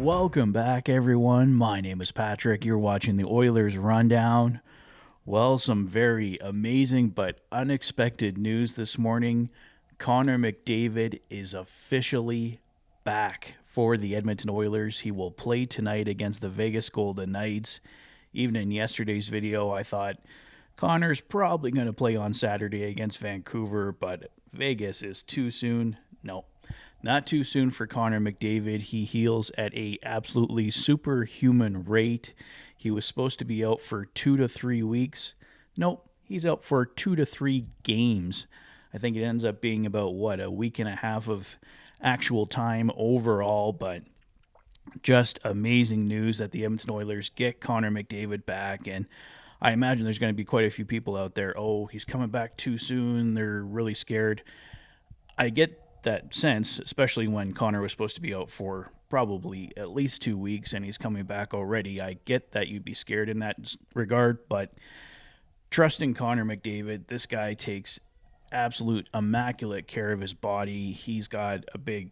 Welcome back, everyone. My name is Patrick. You're watching the Oilers Rundown. Well, some very amazing but unexpected news this morning. Connor McDavid is officially back for the Edmonton Oilers. He will play tonight against the Vegas Golden Knights. Even in yesterday's video, I thought Connor's probably going to play on Saturday against Vancouver, but Vegas is too soon. No, not too soon for Connor McDavid. He heals at a absolutely superhuman rate. He was supposed to be out for 2 to 3 weeks. Nope, he's out for 2 to 3 games. I think it ends up being about, a week and a half of actual time overall, but just amazing news that the Edmonton Oilers get Connor McDavid back. And I imagine there's going to be quite a few people out there, oh, he's coming back too soon. They're really scared. I get that sense, especially when Connor was supposed to be out for probably at least 2 weeks and he's coming back already. I get that you'd be scared in that regard, but trusting Connor McDavid, this guy takes absolute immaculate care of his body. He's got a big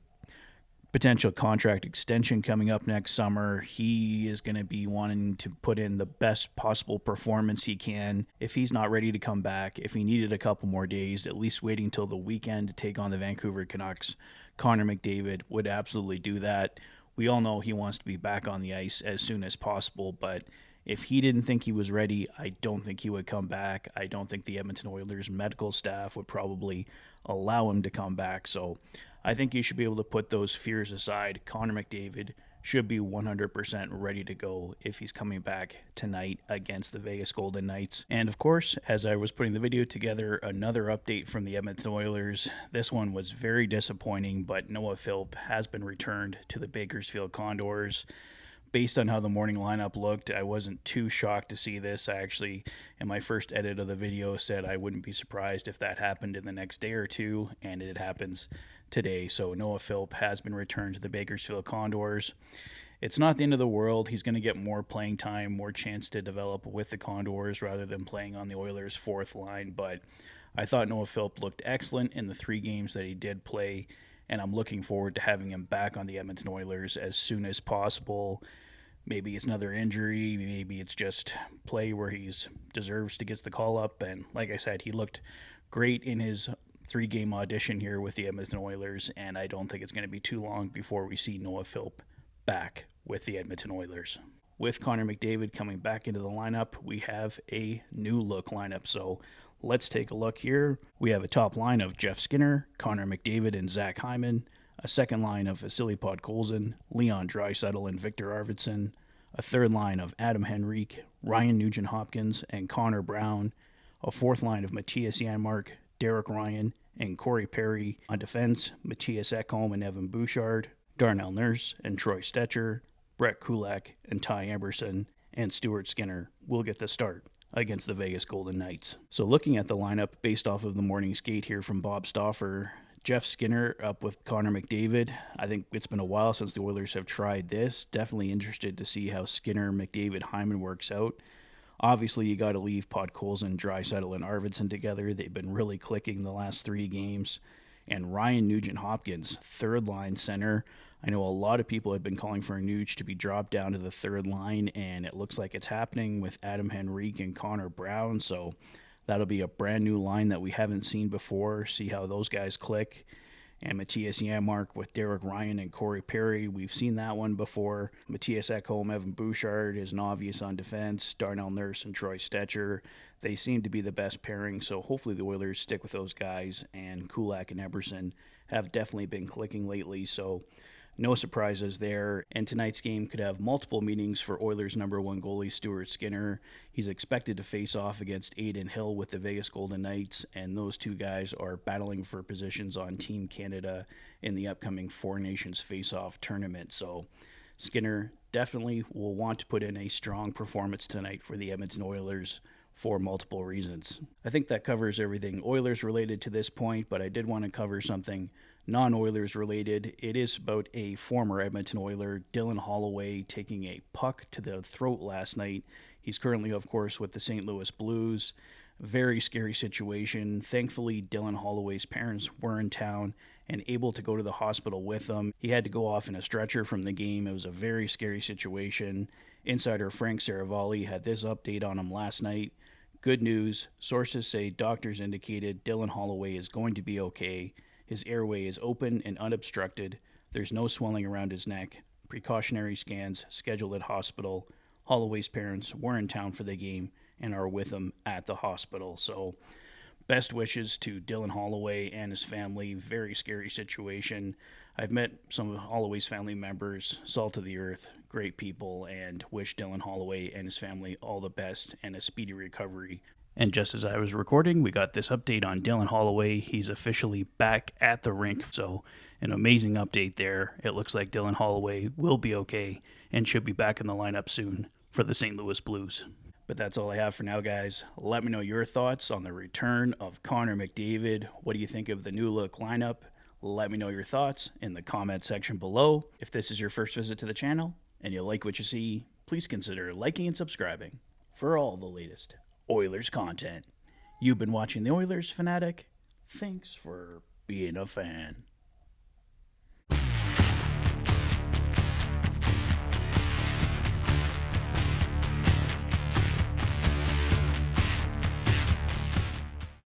potential contract extension coming up next summer. He is going to be wanting to put in the best possible performance he can. If he's not ready to come back, if he needed a couple more days, at least waiting till the weekend to take on the Vancouver Canucks, Connor McDavid would absolutely do that. We all know he wants to be back on the ice as soon as possible, but if he didn't think he was ready, I don't think he would come back. I don't think the Edmonton Oilers medical staff would probably allow him to come back. So I think you should be able to put those fears aside. Connor McDavid should be 100% ready to go if he's coming back tonight against the Vegas Golden Knights. And of course, as I was putting the video together, another update from the Edmonton Oilers. This one was very disappointing, but Noah Philp has been returned to the Bakersfield Condors. Based on how the morning lineup looked, I wasn't too shocked to see this. I actually, in my first edit of the video, said I wouldn't be surprised if that happened in the next day or two, and it happens today. So Noah Philp has been returned to the Bakersfield Condors. It's not the end of the world. He's going to get more playing time, more chance to develop with the Condors rather than playing on the Oilers' fourth line. But I thought Noah Philp looked excellent in the 3 games that he did play, and I'm looking forward to having him back on the Edmonton Oilers as soon as possible. Maybe it's another injury. Maybe it's just play where he deserves to get the call up. And like I said, he looked great in his 3-game audition here with the Edmonton Oilers, and I don't think it's going to be too long before we see Noah Philp back with the Edmonton Oilers. With Connor McDavid coming back into the lineup, we have a new look lineup. So let's take a look here. We have a top line of Jeff Skinner, Connor McDavid, and Zach Hyman. A second line of Vasily Podkolzin, Leon Draisaitl, and Victor Arvidsson. A third line of Adam Henrique, Ryan Nugent-Hopkins, and Connor Brown. A fourth line of Matthias Janmark, Derek Ryan, and Corey Perry. On defense, Matthias Ekholm and Evan Bouchard, Darnell Nurse and Troy Stetcher, Brett Kulak and Ty Emberson, and Stuart Skinner will get the start against the Vegas Golden Knights. So looking at the lineup based off of the morning skate here from Bob Stauffer, Jeff Skinner up with Connor McDavid. I think it's been a while since the Oilers have tried this. Definitely interested to see how Skinner, McDavid, Hyman works out. Obviously, you got to leave Podkolzin, Draisaitl, and Arvidsson together. They've been really clicking the last 3 games. And Ryan Nugent-Hopkins, third-line center. I know a lot of people had been calling for Nuge to be dropped down to the third line, and it looks like it's happening with Adam Henrique and Connor Brown. So that'll be a brand new line that we haven't seen before. See how those guys click. And Matthias Janmark with Derek Ryan and Corey Perry. We've seen that one before. Matthias Ekholm, Evan Bouchard is an obvious on defense. Darnell Nurse and Troy Stetcher. They seem to be the best pairing, so hopefully the Oilers stick with those guys. And Kulak and Eberson have definitely been clicking lately, so no surprises there. And tonight's game could have multiple meanings for Oilers' number 1 goalie, Stuart Skinner. He's expected to face off against Adin Hill with the Vegas Golden Knights, and those 2 guys are battling for positions on Team Canada in the upcoming Four Nations Face-Off tournament. So Skinner definitely will want to put in a strong performance tonight for the Edmonton Oilers for multiple reasons. I think that covers everything Oilers related to this point, but I did want to cover something non-Oilers related. It is about a former Edmonton Oiler, Dylan Holloway, taking a puck to the throat last night. He's currently, of course, with the St. Louis Blues. Very scary situation. Thankfully, Dylan Holloway's parents were in town and able to go to the hospital with him. He had to go off in a stretcher from the game. It was a very scary situation. Insider Frank Saravalli had this update on him last night. Good news. Sources say doctors indicated Dylan Holloway is going to be okay. His airway is open and unobstructed. There's no swelling around his neck. Precautionary scans scheduled at hospital. Holloway's parents were in town for the game and are with him at the hospital. So, best wishes to Dylan Holloway and his family. Very scary situation. I've met some of Holloway's family members, salt of the earth, great people, and wish Dylan Holloway and his family all the best and a speedy recovery. And just as I was recording, we got this update on Dylan Holloway. He's officially back at the rink, so an amazing update there. It looks like Dylan Holloway will be okay and should be back in the lineup soon for the St. Louis Blues. But that's all I have for now, guys. Let me know your thoughts on the return of Connor McDavid. What do you think of the new look lineup? Let me know your thoughts in the comment section below. If this is your first visit to the channel and you like what you see, please consider liking and subscribing for all the latest Oilers content. You've been watching the Oilers Fanatic. Thanks for being a fan.